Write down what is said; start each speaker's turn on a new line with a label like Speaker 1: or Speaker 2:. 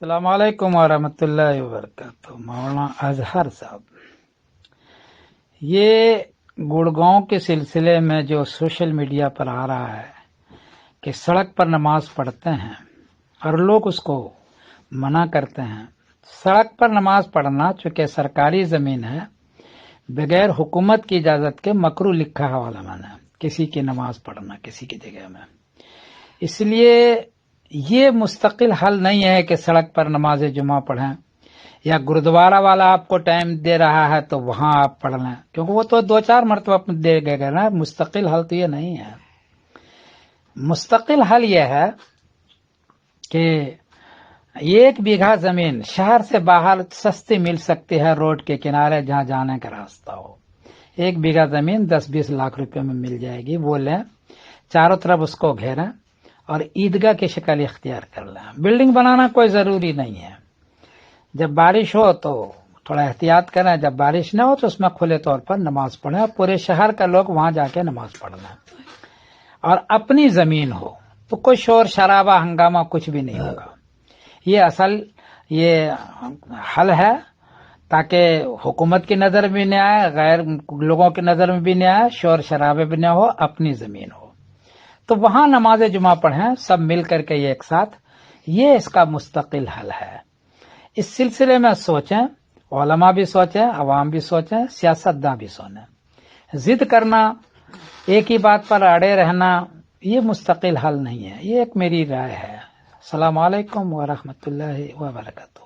Speaker 1: السلام علیکم ورحمۃ اللہ وبرکاتہ۔ مولانا اظہر صاحب، یہ گڑگاؤں کے سلسلے میں جو سوشل میڈیا پر آ رہا ہے کہ سڑک پر نماز پڑھتے ہیں اور لوگ اس کو منع کرتے ہیں۔ سڑک پر نماز پڑھنا چونکہ سرکاری زمین ہے، بغیر حکومت کی اجازت کے مکروہ لکھا ہے علماء نے کسی کی نماز پڑھنا کسی کی جگہ میں۔ اس لیے یہ مستقل حل نہیں ہے کہ سڑک پر نماز جمعہ پڑھیں یا گردوارہ والا آپ کو ٹائم دے رہا ہے تو وہاں آپ پڑھ لیں، کیونکہ وہ تو 2-4 مرتبہ دے گئے نا۔ مستقل حل تو یہ نہیں ہے۔ مستقل حل یہ ہے کہ 1 بیگھہ زمین شہر سے باہر سستی مل سکتی ہے، روڈ کے کنارے جہاں جانے کا راستہ ہو۔ 1 بیگھہ زمین 10-20 لاکھ روپے میں مل جائے گی، وہ لیں، چاروں طرف اس کو گھیریں اور عیدگاہ کی شکل اختیار کر لیں۔ بلڈنگ بنانا کوئی ضروری نہیں ہے۔ جب بارش ہو تو تھوڑا احتیاط کریں، جب بارش نہ ہو تو اس میں کھلے طور پر نماز پڑھیں اور پورے شہر کا لوگ وہاں جا کے نماز پڑھ لیں۔ اور اپنی زمین ہو تو کوئی شور شرابہ ہنگامہ کچھ بھی نہیں ہوگا۔ یہ حل ہے تاکہ حکومت کی نظر بھی نہ آئے، غیر لوگوں کی نظر میں بھی نہ آئے، شور شرابے بھی نہ ہو، اپنی زمین ہو تو وہاں نماز جمعہ پڑھیں سب مل کر کے ایک ساتھ۔ یہ اس کا مستقل حل ہے۔ اس سلسلے میں سوچیں، علماء بھی سوچیں، عوام بھی سوچیں، سیاستداں بھی سوچیں۔ ضد کرنا، ایک ہی بات پر اڑے رہنا، یہ مستقل حل نہیں ہے۔ یہ ایک میری رائے ہے۔ السلام علیکم ورحمۃ اللہ وبرکاتہ۔